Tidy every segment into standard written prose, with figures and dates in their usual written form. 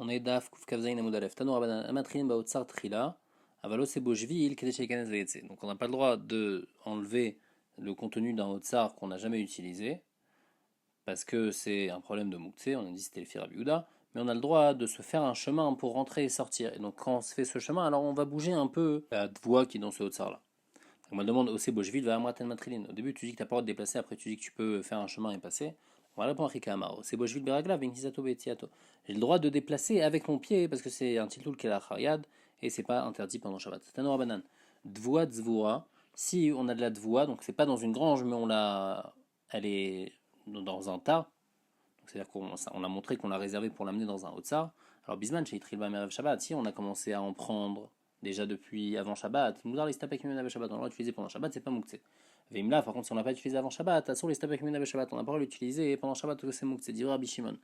On est daf kuf kavzaïn amud alef. Tano rabanan amatrin baotsar trila. Avalo sebojvil kedesh ekanes veyetse. Donc on n'a pas le droit de enlever le contenu d'un otsar qu'on n'a jamais utilisé parce que c'est un problème de mouktsé. On a dit c'était le firabiouda. Mais on a le droit de se faire un chemin pour rentrer et sortir. Et donc quand on se fait ce chemin, alors on va bouger un peu la voie qui est dans ce otsar là. On me demande aussi Bojvil va amraten matrilin. Au début tu dis que tu n'as pas le droit de déplacer, après tu dis que tu peux faire un chemin et passer. Voilà pour Rika Amaro. C'est Bojvil Beragla, Venkisato Betiato. J'ai le droit de déplacer avec mon pied parce que c'est un tiltoul qui est la chariad et c'est pas interdit pendant Shabbat. Tanora Banan. Dvoa Dzvoura. Si on a de la dvoa, donc c'est pas dans une grange, mais elle est dans un tas. C'est-à-dire qu'on a montré qu'on l'a réservé pour l'amener dans un Hotsar. Alors Bisman, chez Itrilba Merev Shabbat, si on a commencé à en prendre déjà depuis avant Shabbat, Moudar les stapek Merev Shabbat, on l'a utilisé pendant Shabbat, c'est pas Mouktsé. Veimla, par contre, si on l'a pas utilisé avant Shabbat, Asur les stapek Merev Shabbat, on n'a pas l'utiliser pendant Shabbat, que c'est Mouktsé, dit Rabbi Shimon.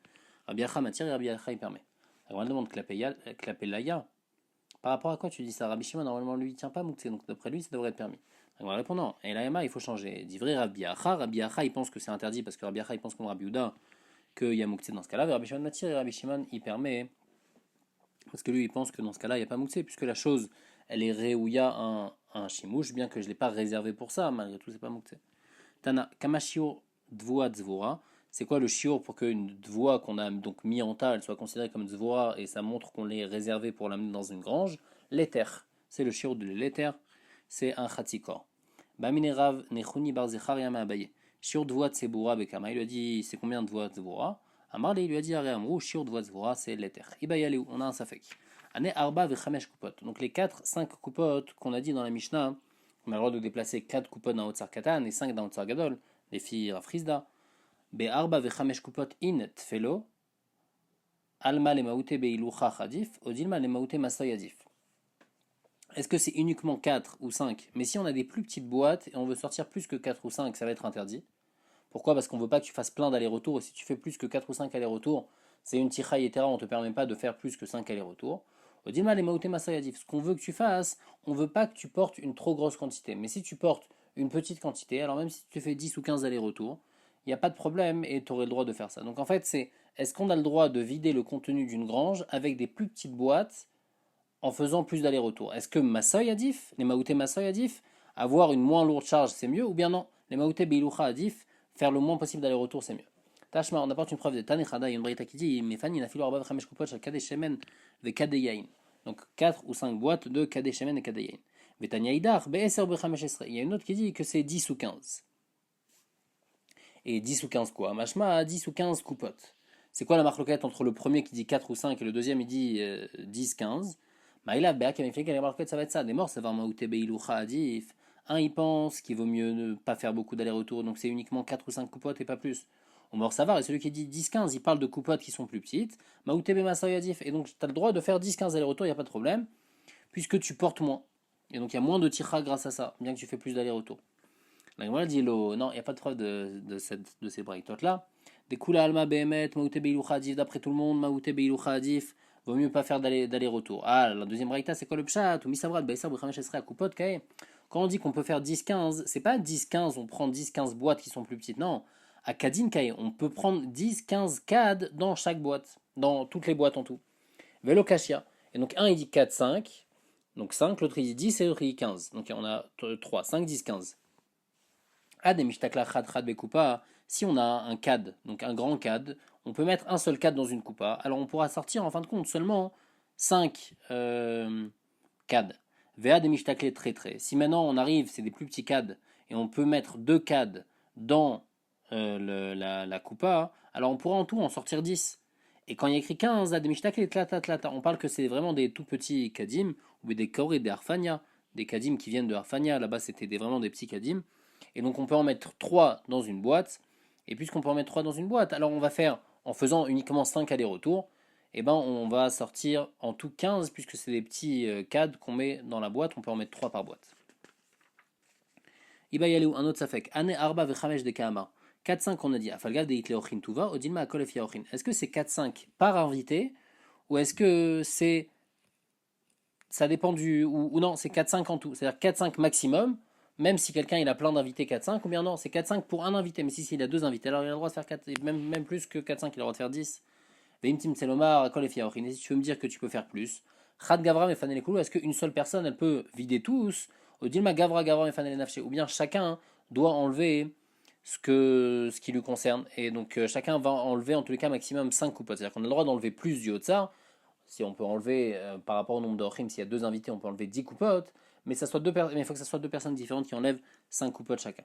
Rabbi Acha m'attire et Rabbi Acha il permet. Alors on demande Klapelaya. Par rapport à quoi tu dis ça? Rabbi Shimon, normalement, lui, il tient pas Mouktsé, donc d'après lui, ça devrait être permis. Alors répondant, et la il faut changer. Dit vrai Rabbi Acha, il pense que c'est interdit parce que Rabbi Acha, il pense comme Rabbi Uda qu'il y a Mouktsé dans ce cas-là, Rabbi Shimon m'attire et Rabbi Shimon il permet, parce que lui il pense que dans ce cas-là il n'y a pas Mouktsé, puisque la chose elle est ré où il y a un chimouche, bien que je ne l'ai pas réservé pour ça, malgré tout c'est pas Mouktsé. Tana, Kamashio Dvoa Dzvora, c'est quoi le shiur pour qu'une dvoa qu'on a donc mis en tas, elle soit considérée comme dvoa et ça montre qu'on l'est réservé pour l'amener dans une grange? L'éther, c'est le shiur de l'éther, c'est un chatzikor. Baminerav Nechuni Barzechar Yama Abaye. Shiur dvoa tseboura bekama. Il lui a dit c'est combien de dvoa tseboura? Amarle il lui a dit Areamrou, shiur dvoa tseboura c'est l'éther. Ibayaleu, on a un safek. Ane arba vechamesh kupot. Donc les 4-5 kupot qu'on a dit dans la Mishnah, on a le droit de déplacer 4 kupot dans Otsar Katan et 5 dans Otsar Gadol, les filles Rafrizda. Be arba vechamesh kupot in tfelo. Alma le maouté beilucha chadif, odilma le maouté masoy adif. Est-ce que c'est uniquement 4 ou 5? Mais si on a des plus petites boîtes et on veut sortir plus que 4 ou 5, ça va être interdit. Pourquoi? Parce qu'on ne veut pas que tu fasses plein d'allers-retours. Et si tu fais plus que 4 ou 5 allers-retours, c'est une ticha yetera, on ne te permet pas de faire plus que 5 allers-retours. Odilma le maouté masayadif. Ce qu'on veut que tu fasses, on ne veut pas que tu portes une trop grosse quantité. Mais si tu portes une petite quantité, alors même si tu fais 10 ou 15 allers-retours, il n'y a pas de problème et tu aurais le droit de faire ça. Donc en fait, c'est est-ce qu'on a le droit de vider le contenu d'une grange avec des plus petites boîtes en faisant plus d'allers-retours? Est-ce que Masoy Adif, les Maouté Masoy Adif, avoir une moins lourde charge c'est mieux? Ou bien non, les Maouté Beiloucha Adif, faire le moins possible d'allers-retours c'est mieux? Tashma, on apporte une preuve de Tanechada, il y a une braïta qui dit Mefani n'a filo arba v'chamesh kupot shel kadeh shemen ve kadeh yain. Donc 4 ou 5 boîtes de kadeh shemen et kadeh yain. Vetania idar be'eser be'chamesh esre. Il y a une autre qui dit que c'est 10 ou 15. Et 10 ou 15 quoi? Mashma 10 ou 15 coupotes. C'est quoi la marloquette entre le premier qui dit 4 ou 5 et le deuxième il dit 10, 15? Maïla, Béa qui m'explique que les marloquettes ça va être ça. Des morts, ça va Maouté Beiloucha Adif. Un il pense qu'il vaut mieux ne pas faire beaucoup d'allers-retours, donc c'est uniquement 4 ou 5 coupotes et pas plus. Au mort ça va, et celui qui dit 10, 15, il parle de coupotes qui sont plus petites. Maouté Bemasaï Adif. Et donc tu as le droit de faire 10, 15 allers-retours, il n'y a pas de problème, puisque tu portes moins. Et donc il y a moins de tira grâce à ça, bien que tu fais plus d'allers-retours. La Gemara dit non, il n'y a pas de preuve de ces braïtotes là. Des Kula Alma Behemet, Maouté Beiloucha Adif, d'après tout le monde, Maouté Beiloucha Adif, vaut mieux pas faire d'aller-retour. Ah, la deuxième braïta, c'est quoi le pshat? Ou Misavrat, Baïsar, Bouchamesh Esra, Koupot, Kae. Quand on dit qu'on peut faire 10-15, c'est pas 10-15, on prend 10-15 boîtes qui sont plus petites, non. À Kadin Kae, on peut prendre 10-15 CAD dans chaque boîte, dans toutes les boîtes en tout. Velo Kashia. Et donc, un il dit 4-5, donc 5, l'autre il dit 10 et l'autre il dit 15. Donc on a 3, 5, 10, 15. Si on a un CAD, donc un grand CAD, on peut mettre un seul CAD dans une coupa. Alors on pourra sortir en fin de compte seulement 5 CAD. VA des mishtakle très très. Si maintenant on arrive, c'est des plus petits CAD, et on peut mettre 2 CAD dans la coupa, alors on pourra en tout en sortir 10. Et quand il y a écrit 15, des mishtakle tlata tlata, on parle que c'est vraiment des tout petits kadim, ou des kaor et des arfania, des kadim qui viennent de arfania, là-bas c'était vraiment des petits kadim. Et donc on peut en mettre 3 dans une boîte. Et puisqu'on peut en mettre 3 dans une boîte, alors on va faire, en faisant uniquement 5 allers-retours, et ben on va sortir en tout 15, puisque c'est des petits CAD qu'on met dans la boîte, on peut en mettre 3 par boîte. Iba yalou, un autre safek. Ane arba vechamesh de kahama. 4-5 on a dit. Afalgav de hitleochin tuva, odilma akolef yaochin. Est-ce que c'est 4-5 par invité, ou est-ce que c'est... Ça dépend du... Ou non, c'est 4-5 en tout. C'est-à-dire 4-5 maximum, même si quelqu'un il a plein d'invités 4-5, ou bien non, c'est 4-5 pour un invité, mais si il a 2 invités, alors il a le droit de faire 4, même plus que 4-5, il a le droit de faire 10. Veimtim Tselomar, Akol et Fiaochin. Et si tu veux me dire que tu peux faire plus, Chad Gavra Mefanel Koulou, est-ce qu'une seule personne, elle peut vider tous? Odilma Gavra Gavra Mefanel Nafshe. Ou bien chacun doit enlever ce qui lui concerne. Et donc chacun va enlever en tous les cas maximum 5 coupotes. C'est-à-dire qu'on a le droit d'enlever plus du Hotsar. Si on peut enlever, par rapport au nombre de Ochim, s'il y a 2 invités, on peut enlever 10 coupotes. Mais il faut que ce soit 2 personnes différentes qui enlèvent 5 coupotes chacun.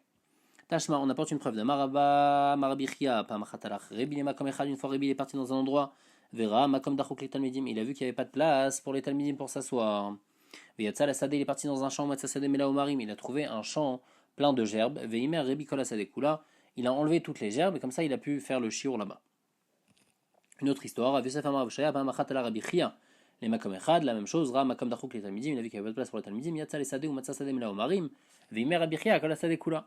Tashma, on apporte une preuve de Maraba, Marabichia, Pamachatalach, Rebi Lema comme Echad, une fois Rebi est parti dans un endroit, Vera, Makom Dachok les Talmidim, il a vu qu'il n'y avait pas de place pour les Talmidim pour s'asseoir. Veyatzal Asade, il est parti dans un champ, Matsasade Mela Omarim, il a trouvé un champ plein de gerbes, Veimer Rebi Kol Asade Kula, il a enlevé toutes les gerbes et comme ça il a pu faire le shiur là-bas. Une autre histoire, Avesef Amar Avshaya, Pamachatala Rabichia, les Makom Echad, la même chose, Ra Makom Dachok les Talmidim, il a vu qu'il n'y avait pas de place pour les Talmidim, Yatzal Asade ou Matsasade Mela Omarim, Veimer Rabichia, Kol Asade Kula.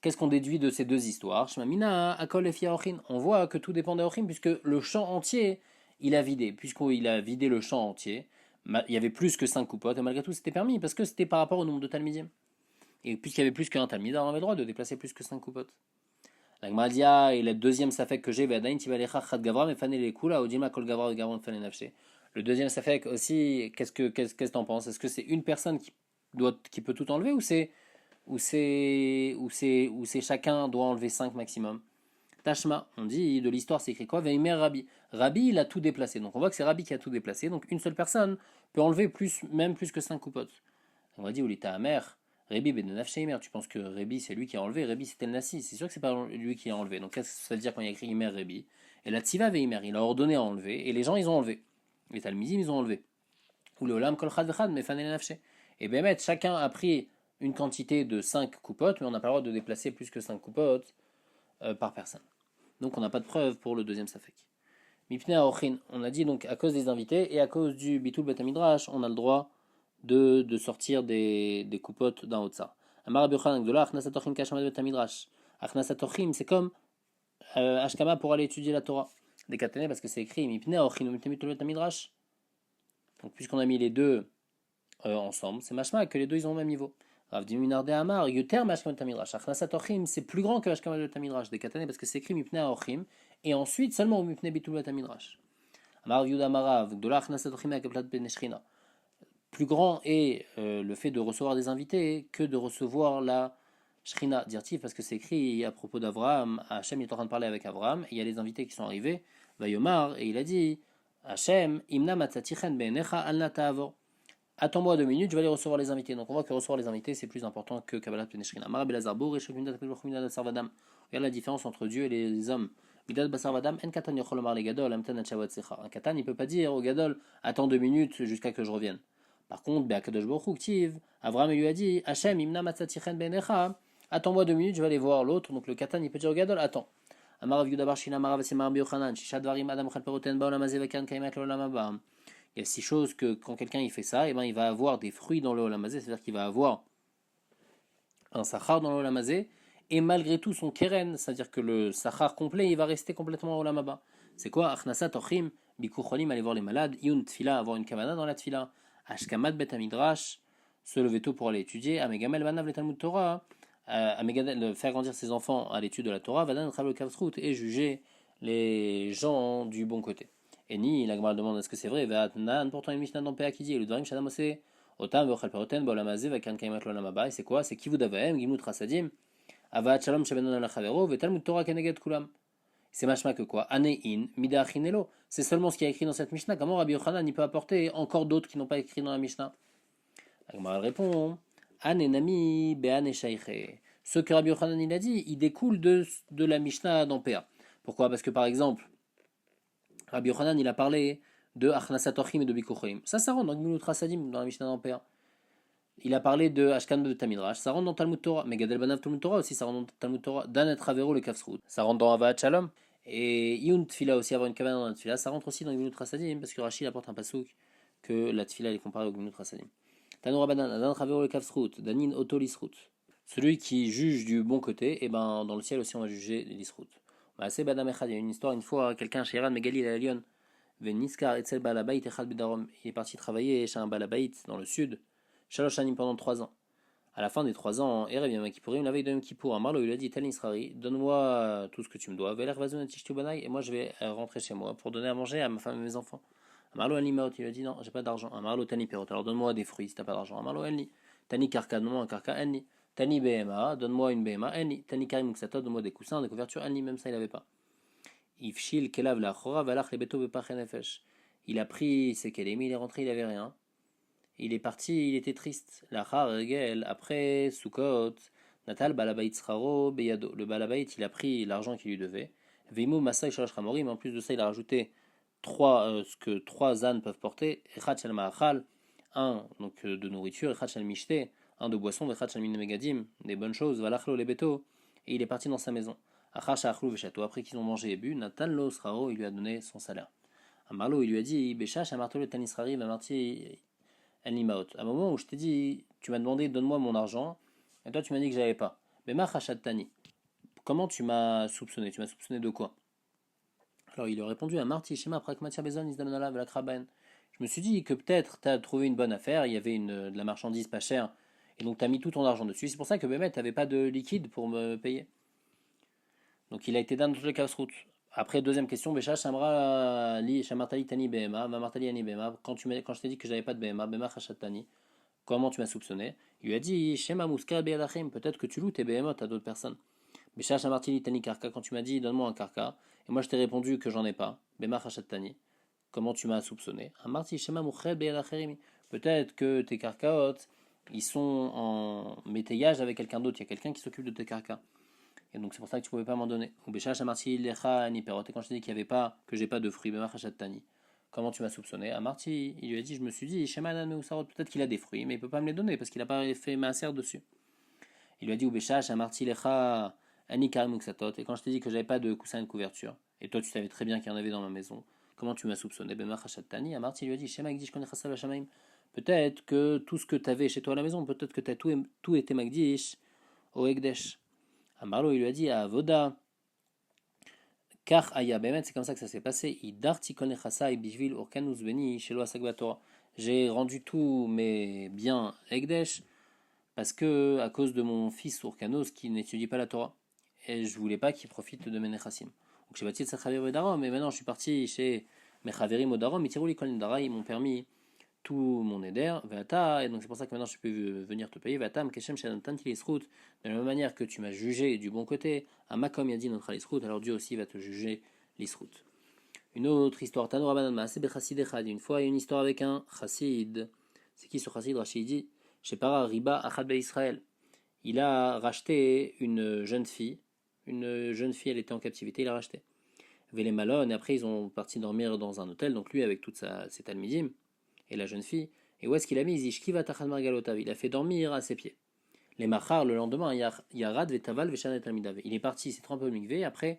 Qu'est-ce qu'on déduit de ces deux histoires? Shmamina, Akol et Fiaochin. On voit que tout dépend d'Aochin, puisque le champ entier, il a vidé. Puisqu'il a vidé le champ entier, il y avait plus que 5 coupotes, et malgré tout, c'était permis, parce que c'était par rapport au nombre de Talmidim. Et puisqu'il y avait plus qu'un Talmid, on avait le droit de déplacer plus que 5 coupotes. La Gmadia et le deuxième safek que j'ai, le deuxième safek aussi, qu'est-ce que t'en penses? Est-ce que c'est une personne qui peut tout enlever ou c'est chacun doit enlever 5 maximum? Tashma, on dit de l'histoire, c'est écrit quoi? Veimer Rabbi. Rabbi, il a tout déplacé. Donc on voit que c'est Rabbi qui a tout déplacé. Donc une seule personne peut enlever même plus que 5 coupotes. On va dire, Oulita Amer, Rabbi ben Nafsheimer. Tu penses que Rabbi c'est lui qui a enlevé? Rabbi c'était le Nassi. C'est sûr que c'est pas lui qui a enlevé. Donc qu'est-ce que ça veut dire quand il y a écrit Imer Rabbi? Et la Tziva Veimer, il a ordonné à enlever. Et les gens, ils ont enlevé. Les Talmidim, ils ont enlevé. Ou le Olam Kol Chad Vechad, mais Fanel Nafshe. Et Bémet, chacun a pris une quantité de 5 coupotes, mais on n'a pas le droit de déplacer plus que 5 coupotes par personne. Donc on n'a pas de preuve pour le deuxième safek. Mipnei Aochin, on a dit donc à cause des invités et à cause du Bitul Bet Midrash, on a le droit de sortir des coupotes d'un Hotzar. Amar Rabbi Yochanan Gdola, Achnasat Ochim Kashamat Bet Midrash. Achnasat Ochim, c'est comme Ashkama pour aller étudier la Torah. Des Katané parce que c'est écrit Mipnei Aochin ou Mipnei Bitul Bet Midrash. Donc puisqu'on a mis les deux ensemble, c'est machma que les deux ils ont le même niveau. Rav Diminarde Amar, Yuter Mashkamat Tamidrash. Achnasat Ochim, c'est plus grand que Ashkamat Tamidrash des Katané parce que c'est écrit Mipnei Ochim et ensuite seulement Mipnei Bitul Tamidrash. Amar Yuda Marav, Gdola Achnasat Ochim Akaplat Ben Shrina. Plus grand est le fait de recevoir des invités que de recevoir la Shrina dirtiv parce que c'est écrit à propos d'Avraham. Hachem est en train de parler avec Avraham et il y a les invités qui sont arrivés. Vayomar et il a dit Hachem, Imna Matzatichen Be'enecha Alna Ta'avor. Attends-moi 2 minutes, je vais aller recevoir les invités. Donc on voit que recevoir les invités c'est plus important que Kabbalat Peneshrin. Amar Belazarbour et Shekmindat Pelchmindat Sarvadam. Regarde la différence entre Dieu et les hommes. Midat Basarvadam, En Katan Yocholomar le Gadol, Amtan Achavot Secha. Un Katan il peut pas dire au Gadol attends 2 minutes jusqu'à que je revienne. Par contre, Be'akadosh Baruch Hu Ktiv, Avraham lui a dit Hachem Imna Matzatichen Be'enecha. Attends-moi 2 minutes, je vais aller voir l'autre. Donc le Katan il peut dire au Gadol attends. Amar Yuda Barshina Marav Semar Biochanan, Shishadvarim Adam Khalperoten Baolamazé Vakan Kaimat Lolamabam. Il y a 6 choses que quand quelqu'un il fait ça, et ben il va avoir des fruits dans le olamazé, c'est-à-dire qu'il va avoir un sachar dans le olamazé, et malgré tout son keren, c'est-à-dire que le sachar complet, il va rester complètement au olamaba. C'est quoi? Achnasat ochim, bikucholim, aller voir les malades, yun tfila, avoir une kavana dans la tfila, ashkamat bet amidrash, se lever tôt pour aller étudier, amegamel banav le Talmud Torah, faire grandir ses enfants à l'étude de la Torah, vadan chavlo kavsrut, et juger les gens du bon côté. Et ni la Gemara demande est-ce que c'est vrai? Pourtant une Mishnah dans PA qui dit le Dvarim Shadam Ose Otam Vechal Peroten Baolamazé Vakan Kaimat Lolamaba. Et c'est quoi? C'est Kivud Avahem Gimut Rasadim Avat Shalom Shebenon Lachavero Vetalmud Torah Keneged Kulam. C'est machma que quoi? Anein Mida Achinelo. C'est seulement ce qui est écrit dans cette Mishnah. Comment Rabbi Yochanan il peut apporter encore d'autres qui n'ont pas écrit dans la Mishnah? La Gemara répond Anenami Beane Shaiche. Ce que Rabbi Yochanan il a dit, il découle de la Mishnah dans PA. Pourquoi? Parce que par exemple, Rabbi Yochanan, il a parlé de Achnasat Ochim et de Bikuchoim. Ça rentre dans Gmilut Rasadim, dans la Mishnah d'Ampère. Il a parlé de Ashkan de Tamidrash. Ça rentre dans Talmud Torah. Mais Gadel Banav Talmud Torah aussi, ça rentre dans Talmud Torah. Dan et Ravero le Kafsrout. Ça rentre dans Avahat Shalom. Et Yun Tfila aussi, avoir une kavana dans la Tfila. Ça rentre aussi dans Gmilut Rasadim, parce que Rashi apporte un pasouk que la Tfila est comparée au Gmilut Rasadim. Tanoura Banan, Dan Ravero le Kafsrout. Danin Oto Lisrout. Celui qui juge du bon côté, et ben dans le ciel aussi on va juger l'Isrout. Il y a une histoire, une fois, quelqu'un chez Iran Megali à Lyon, Veniskar Etzel Balabait Echad Bidarom, il est parti travailler chez un Balabait dans le sud, Shalosh Shanim pendant 3 ans. À la fin des 3 ans, Erev Yom Kippourim, la veille de Yom Kippour, Amarlo, il lui a dit, Tel Nisrari, donne-moi tout ce que tu me dois, Veler Vazon Tishtu Banai, et moi je vais rentrer chez moi pour donner à manger à ma femme et mes enfants. Amarlo Animaot, il lui a dit, non, j'ai pas d'argent. Amarlo Tani Perot, alors donne-moi des fruits si t'as pas d'argent. Amarlo Enli. Tani Karka, donne-moi un Karka, Enli. Tani BMA, donne-moi une BMA, Enli. Tani Karim Muksato, donne-moi des coussins, des couvertures, Enli, même ça il avait pas. Ifshil Kelav la Chora, Valach Lebeto Bepachenefesh. Il a pris ses kelim, il est rentré, il avait rien. Il est parti, il était triste. L'achar regel, après Sukkot, Natal balabait tzraro beyado. Le balabait, il a pris l'argent qu'il lui devait. Vimo masai shalosh chamorim. En plus de ça, il a rajouté ce que 3 ânes peuvent porter. Echad shel ma'achal, un donc de nourriture. Echad shel mishte, un de boisson. Echad shel min megadim, des bonnes choses. Valachlo le beto. Et il est parti dans sa maison. Achar shachlu veshato. Après qu'ils ont mangé et bu, Natal lo sraro, il lui a donné son salaire. Amarlo, il lui a dit, Beshash amarto le tanisrari, va Animaot. À un moment où je t'ai dit, tu m'as demandé donne-moi mon argent, et toi tu m'as dit que j'avais pas. Mais ma tani. Comment tu m'as soupçonné? Tu m'as soupçonné de quoi? Alors il lui a répondu à Marty, Shema Pragmatia Bezon, Isdamnala, Velakraben. Je me suis dit que peut-être tu as trouvé une bonne affaire, il y avait de la marchandise pas chère, et donc tu as mis tout ton argent dessus. C'est pour ça que Bémet n'avait pas de liquide pour me payer. Donc il a été dans toutes les casse routes. Après, deuxième question, Bécha, Shamra, Li, Shamartali Tani BMA, Mamartali Ani BMA, quand je t'ai dit que j'avais pas de BMA, BMA Tani. Comment tu m'as soupçonné? Il lui a dit Shema Muska Be'alachim, peut-être que tu loues tes behemoths à d'autres personnes. Bécha Shamartili Tani Karka, quand tu m'as dit donne-moi un Karka, et moi je t'ai répondu que j'en ai pas, Bema Tani. Comment tu m'as soupçonné? Amarti Shema Mukhel Be'alachim, peut-être que tes Karkaot, ils sont en métayage avec quelqu'un d'autre, il y a quelqu'un qui s'occupe de tes Karkas. Et donc c'est pour ça que tu ne pouvais pas m'en donner. Ou Bécha Shamarti Lecha Ni Perot, et quand je t'ai dit qu'il y avait pas, que j'ai pas de fruits, Bema Tani. Comment tu m'as soupçonné? Amarti, il lui a dit, je me suis dit, Shemanan ou Sarot, peut-être qu'il a des fruits, mais il ne peut pas me les donner parce qu'il n'a pas fait maaser dessus. Il lui a dit, Ubeshash, Amarti Lecha, Ani Karim Uksatot, et quand je t'ai dit que j'avais pas de coussin de couverture, et toi tu savais très bien qu'il y en avait dans ma maison, comment tu m'as soupçonné? Bema Tani, Amarti lui a dit, Shema Gdish Konechasa Vashamaim, peut-être que tout ce que tu avais chez toi à la maison, peut-être que tu as tout été Magdish au Egdesh. Amarlo, il lui a dit, à Voda, car Aya Bemet, c'est comme ça que ça s'est passé. J'ai rendu tous mes biens Egdesh parce que à cause de mon fils Urkanos qui n'étudie pas la Torah. Et je voulais pas qu'il profite de mes nechassim. Donc j'ai bâti Sachaver Darom, mais maintenant je suis parti chez mes Chaverim au Darom, ils m'ont permis tout mon éder, Vata, et donc c'est pour ça que maintenant je peux venir te payer, Vatam, Keshem, Shadantan, Tilisrout, de la même manière que tu m'as jugé du bon côté, à Makom Yadi notre Alisrout, alors Dieu aussi va te juger l'Isrout. Une autre histoire, Tano Rabbanan Maaseh Bechassid Echad, une fois il y a une histoire avec un chassid. C'est qui ce chassid? Rachid dit, Shepara Riba Achad Be Israël. Il a racheté une jeune fille, elle était en captivité, il a racheté. Vele Malon, et après ils ont parti dormir dans un hôtel, donc lui avec toutes ses talmidim, et la jeune fille. Et où est-ce qu'il a mis? Il a fait dormir à ses pieds. Les machar, le lendemain, Yarad vetaval veshanet talmidav. Il est parti, il s'est trempé au mikvé, après,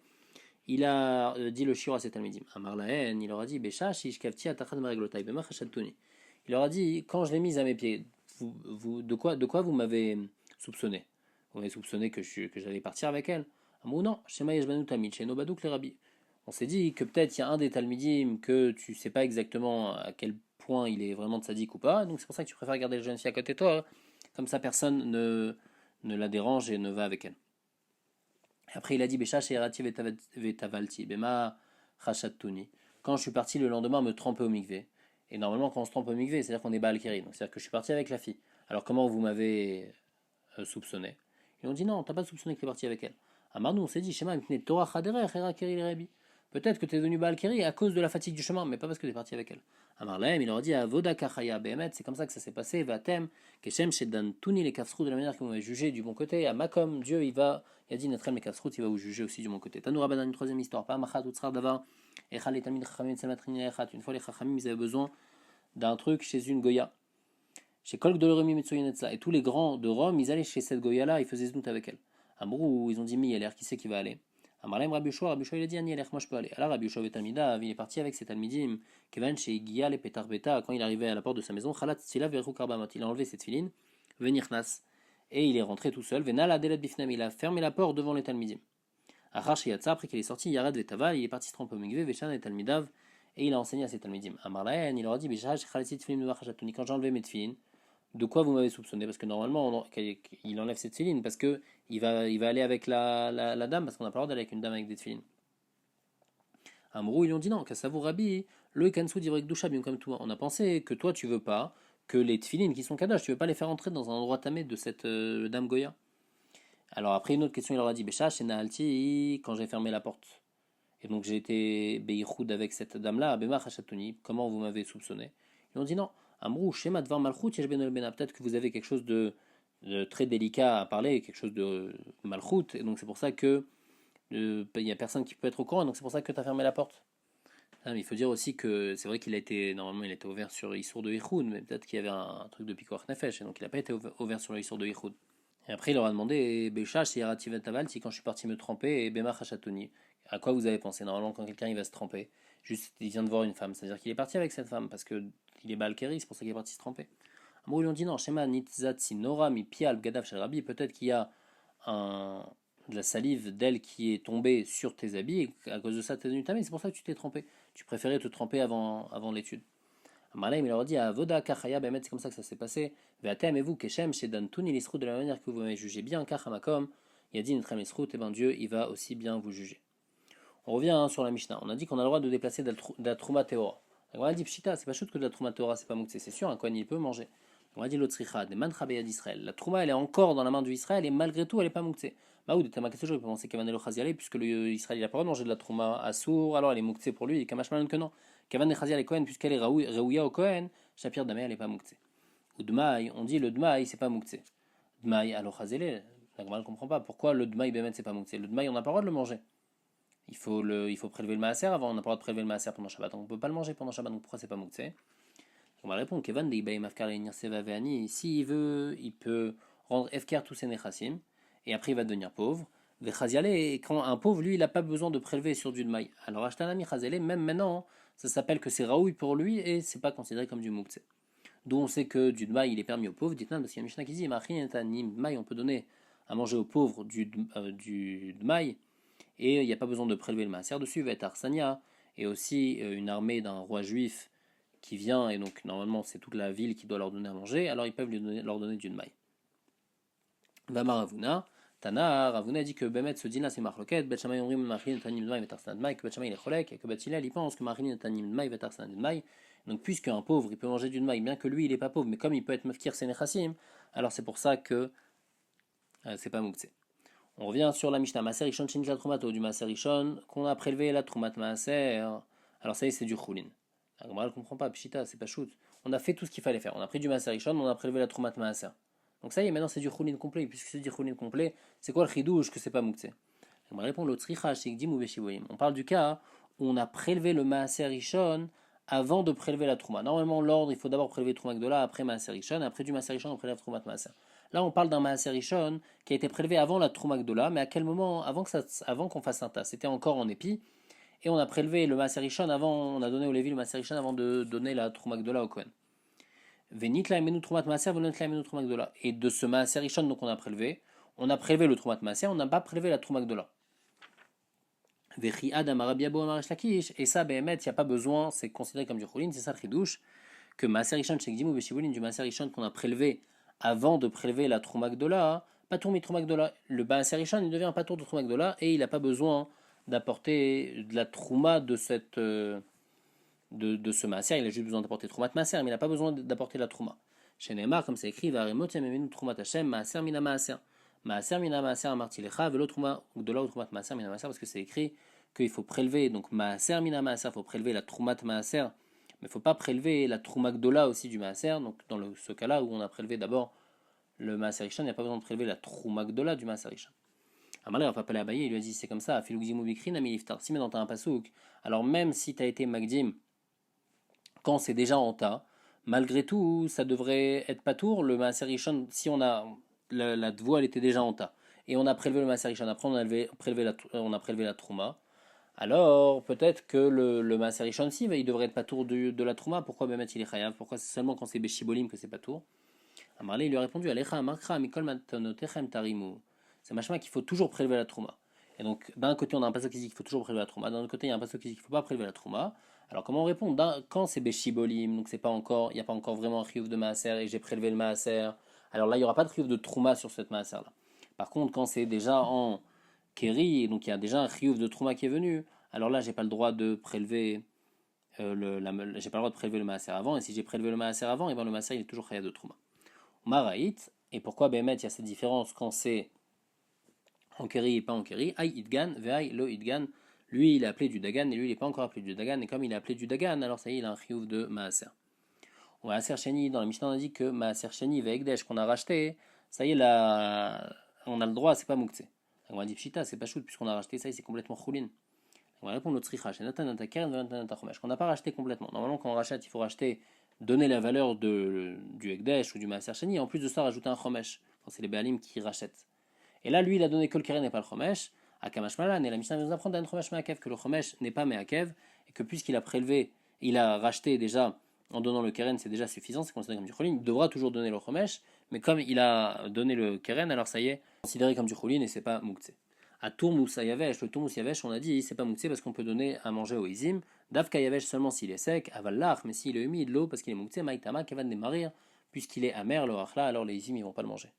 il a dit le shiur à ses talmidim. Amar lahen, il leur a dit, Besha, shishkavti atachat margalotai, bema chashatuni. Il leur a dit, quand je l'ai mise à mes pieds, de quoi vous m'avez soupçonné? Vous m'avez soupçonné que j'allais partir avec elle? Amou non, shema yeshbanu tamid, sheno badouk les rabbis. On s'est dit que peut-être il y a un des talmidim que tu sais pas exactement à quel point il est vraiment tzaddik ou pas, donc c'est pour ça que tu préfères garder la jeune fille à côté de toi, comme ça personne ne la dérange et ne va avec elle. Après il a dit Besha she'erati vetavalti bema chashatuni. Quand je suis parti le lendemain me tremper au mikvé, et normalement quand on se trempe au mikvé, c'est-à-dire qu'on est baal keri, donc c'est-à-dire que je suis parti avec la fille. Alors comment vous m'avez soupçonné? Ils ont dit non, t'as pas soupçonné que tu es parti avec elle. Amarnou, on s'est dit Shema mipne Torah chaderer era keri le rebi. Peut-être que tu es devenu Baal Keri à cause de la fatigue du chemin, mais pas parce que tu es parti avec elle. Amarlaem, il leur a dit à Voda Kachaya Behemet, c'est comme ça que ça s'est passé, Vatem, Keshem Shedan Tuni les Kafsrou, de la manière que vous m'avez jugé du bon côté, à Makom, Dieu, il a dit Netrem les Kafsrou, il va vous juger aussi du bon côté. Tanoura Banan, une troisième histoire, pas Machat Utsrar Davar, Echal et Tamid Chachamim Tsamatrini Echat, une fois les Chachamim, ils avaient besoin d'un truc chez une Goya. Chez Kolk de l'Oremi Metsuyenetzla, et tous les grands de Rome, ils allaient chez cette Goya-là, ils faisaient znout avec elle. Amrou, ils ont dit Mi, l'air, qui c'est qui va aller? Amarlem Rabbi Yoshua il a dit Ani, moi je peux aller. Alors Rabbi Yoshua il est parti avec ses talmidim, Kevan chez Gia les Petar Beta, quand il arrivait à la porte de sa maison, Khalat Tzila Veru Karbamat, il a enlevé cette filine, venir Nas, et il est rentré tout seul, Venal Adelat Bifnam, il a fermé la porte devant les talmidim. Achar Sheyatsa, après qu'il est sorti, Yarad Vetaval, il est parti se tromper au Mikvé, Veshan et Talmidav, et il a enseigné à ses talmidim. Amarlaen, il leur a dit Bishaj Khalatit Filim Nuvachatouni, quand j'ai enlevé mes tfilines, de quoi vous m'avez soupçonné? Parce que normalement, il enlève ses tefilines, parce que il va aller avec la dame, parce qu'on n'a pas le droit d'aller avec une dame avec des tefilines. Amrou, ils lui ont dit non, Kassavou Rabbi, le Kansu d'Ivrek Doucha, bien comme toi. On a pensé que toi, tu veux pas que les tefilines qui sont kadash, tu veux pas les faire entrer dans un endroit tamé de cette dame Goya. Alors après, une autre question, il leur a dit Bécha, chez Naalti, quand j'ai fermé la porte. Et donc j'ai été Beichoud avec cette dame-là, Abemach Hachatouni, comment vous m'avez soupçonné? Ils ont dit non, Amrou, Shema Dvar Malchut, Yeshben Bena, peut-être que vous avez quelque chose de très délicat à parler, quelque chose de Malchut, et donc c'est pour ça que il n'y a personne qui peut être au courant, donc c'est pour ça que tu as fermé la porte. Ah, mais il faut dire aussi que c'est vrai qu'il a été, normalement il était ouvert sur Issour de Ichoud, mais peut-être qu'il y avait un truc de Pikoach Nefesh, et donc il n'a pas été ouvert sur le Issour de Ichoud. Et après il leur a demandé, Bécha, si Yarativet si quand je suis parti me tremper, et Bemach Hachatoni, à quoi vous avez pensé? Normalement quand quelqu'un il va se tremper, juste il vient de voir une femme, c'est-à-dire qu'il est parti avec cette femme, parce que il est Balkeri, c'est pour ça qu'il est parti se tremper. Bon, ils lui ont dit non, Shema Nitzatsi Nora mi Pial Gadav Sharabi, peut-être qu'il y a un, de la salive d'elle qui est tombée sur tes habits et à cause de ça tu es devenu tamé, c'est pour ça que tu t'es trempé. Tu préférais te tremper avant l'étude. Amalaim il leur a dit à Voda Kachaya Bemet, c'est comme ça que ça s'est passé. Veatem et vous Keshem chez Dantoun il de la manière que vous m'avez jugé bien, Kachamakom, il a dit notre Esrout, et ben Dieu il va aussi bien vous juger. On revient sur la Mishnah. On a dit qu'on a le droit de déplacer de la Trouma Teora. On a dit Pshita, c'est pas chouette que de la Trouma Teora, c'est pas mouktsé, c'est sûr, un coin il peut manger. On a dit l'Otsricha, des Manchabeya d'Israël. La Trouma elle est encore dans la main du Israël et malgré tout elle est pas mouktsé. Maoud était marqué toujours, il peut penser Kavan el Chaziale, puisque l'Israël il a pas le droit de manger de la Trouma à Sour, alors elle est mouktsé pour lui, et Kamashmalan que non. Kavan el Chaziale Kohen, puisqu'elle est Raouya au Kohen, Shapir Damé elle est pas mouktsé. Ou Dmaï, on dit le Dmaï c'est pas mouktsé. Dmaï alors Chazele, la Gemara ne comprend pas pourquoi le Dmaï Bemet c'est pas mouktsé. Le Dmaï on n'a pas le droit de le manger. Il faut prélever le maaser avant, on n'a pas le droit de prélever le maaser pendant Shabbat, donc on ne peut pas le manger pendant Shabbat, donc pourquoi c'est pas mouktsé? On va répondre Kevan de Ibaï Mafkar Seva Veani, s'il veut, il peut rendre Efker tous ses Nechassim, et après il va devenir pauvre. Vechaziale, et quand un pauvre, lui, il n'a pas besoin de prélever sur du Dmaï. Alors Ashtanami Chazele, même maintenant, ça s'appelle que c'est Raoui pour lui, et c'est pas considéré comme du mouktsé. D'où on sait que du Dmaï, il est permis aux pauvres, dites-nous, parce qu'il y a un Mishnah qui dit Machin Etanim Dmaï, on peut donner à manger aux pauvres du Dmaï, et il n'y a pas besoin de prélever le maaser dessus, va être Arsania, et aussi une armée d'un roi juif qui vient, et donc normalement c'est toute la ville qui doit leur donner à manger, alors ils peuvent leur donner d'une maille. Vama Ravuna, Tana, Ravuna dit que Bemet ce din là c'est marloket, Bet Shamay Omrim Machin Tanim Dmaï Vetarsan Dmaï, que Bet Shamay il est cholek, et que Bet Hillel il pense que Machin Tanim Dmaï Vetarsan Dmaï. Donc puisque un pauvre il peut manger d'une maille, bien que lui il est pas pauvre, mais comme il peut être mafkir c'est nechassim, alors c'est pour ça que c'est pas mouktsé. On revient sur la Mishnah. Maaser Rishon Shinit la Trumato, du Maaser Rishon, qu'on a prélevé la Trumat Maaser. Alors ça y est, c'est du Choulin. La Gemara ne comprend pas, Pshita, c'est pas shoot. On a fait tout ce qu'il fallait faire. On a pris du Maaser Rishon, on a prélevé la Trumat Maaser. Donc ça y est, maintenant c'est du Choulin complet. Puisque c'est du Choulin complet, c'est quoi le chidouche que c'est pas mouktsé? On va répondre l'autre Richa, Shekdim ou Beshivoyim. On parle du cas où on a prélevé le Maaser Rishon avant de prélever la Trouma. Normalement, l'ordre, il faut d'abord prélever Trouma Gdola, après Maaser Rishon, après du Maaser Rishon, on prélève Troumat Maaser. Là, on parle d'un Maaser Rishon qui a été prélevé avant la Trouma Gdola, mais à quel moment? Avant qu'on fasse un tas. C'était encore en épi, et on a prélevé le Maaser Rishon avant, on a donné au Lévi le Maaser Rishon avant de donner la Trouma Gdola au Kohen. Venit la Emenu Troumat Maaser, venit la Emenu Trouma Gdola. Et de ce Maaser Rishon, donc on a prélevé le Troumat Maaser, on n'a pas prélevé la Trouma Gdola. Et ça, Behemet, il n'y a pas besoin, c'est considéré comme du Choulin, c'est ça le chidouche, que Maaser Rishon Shekdim ou Beshivolin, du Maaser Rishon qu'on a prélevé avant de prélever la Trouma Gdola, Patour mi Trouma Gdola. Le Maaser Rishon, il devient Patour de Trouma Gdola et il n'a pas besoin d'apporter de la Trouma de ce Maaser, il a juste besoin d'apporter Troumat Maaser, mais il n'a pas besoin d'apporter la Trouma. Chez Neymar, comme c'est écrit, Varemot Yamemenu Troumat Hashem, Maaser Mina Maaser. Maaser Mina Maaser Amartilecha, Velo Trouma Gdola ou Troumat Maaser Mina Maaser, parce que c'est écrit qu'il faut prélever, donc Maaser Mina Maaser, il faut prélever la Troumat Maaser, mais il ne faut pas prélever la Trouma Gdola aussi du Maaser, donc dans ce cas-là où on a prélevé d'abord le Maaser Rishon, il n'y a pas besoin de prélever la Trouma Gdola du Maaser Rishon. Amalé va pas parler à Abaye, il lui a dit c'est comme ça, Filougzimou Bikrin, Ami Liftar, si maintenant tu as un pasouk, alors même si tu as été Magdim, quand c'est déjà en tas, malgré tout, ça devrait être patour, le Maaser Rishon, si on a, la voie elle était déjà en tas, et on a prélevé le Maaser Rishon, après on a prélevé la Trouma, alors peut-être que le Maaser Rishon si, il devrait être patour de la Trouma, pourquoi Bémet il est chayav, pourquoi c'est seulement quand c'est Beshibolim que c'est patour? Amarlé il lui a répondu, Alecha Amarkra, Mikol Matanotechem Tarimu, c'est machma qu'il faut toujours prélever la Trouma. Et donc d'un côté on a un passage qui dit qu'il faut toujours prélever la Trouma, d'un autre côté il y a un passage qui dit qu'il ne faut pas prélever la Trouma. Alors comment on répond? Quand c'est Beshibolim, donc c'est pas encore, il n'y a pas encore vraiment un chiyuv de maaser et j'ai prélevé le maaser, alors là il n'y aura pas de chiyuv de trouma sur cette maaser là. Par contre, quand c'est déjà en Keri, donc il y a déjà un chiyuv de trouma qui est venu, alors là j'ai pas le droit de prélever j'ai pas le droit de prélever le maaser avant, et si j'ai prélevé le maaser avant, et ben le maaser il est toujours chayav de trouma. Maraït, et pourquoi Bémet il y a cette différence quand c'est en Keri et pas en Keri? Aïe Idgan, Veaï Lo Idgan. Lui, il est appelé du Dagan et lui, il n'est pas encore appelé du Dagan. Et comme il est appelé du Dagan, alors ça y est, il a un chiyuv de Maaser. On va Maaser Sheni, dans la Mishnah, on a dit que Maaser Sheni, Ve'egdesh, qu'on a racheté, ça y est, là, on a le droit, c'est pas Mouktsé. On va dire Pshita, c'est pas shoot, puisqu'on a racheté ça, y est, c'est complètement choulin. On va répondre au Tzricha, qu'on n'a pas racheté complètement. Normalement, quand on rachète, il faut racheter, donner la valeur du Egdesh ou du Maaser Sheni, et en plus de ça, rajouter un Chomesh, quand c'est les Baalim qui rachètent. Et là, lui, il a donné que le keren n'est pas le chomesh, à Kamash Malan, et la Mishnah nous apprend d'un chomesh meakev, que le chomesh n'est pas meakev, et que puisqu'il a prélevé, il a racheté déjà, en donnant le keren, c'est déjà suffisant, c'est considéré comme du cholin, il devra toujours donner le chomesh, mais comme il a donné le keren, alors ça y est, considéré comme du cholin, et c'est pas mouktsé. À Tourmous Yavesh, le Tourmous Yavesh, on a dit, c'est pas mouktsé parce qu'on peut donner à manger au izim, Davka Yavesh seulement s'il est sec, Avallach, mais s'il est humide, l'eau, parce qu'il est mouktsé, Maïtama, Kevan Demarir, puisqu'il est amer, le rachla, alors les izim, ils vont pas le manger.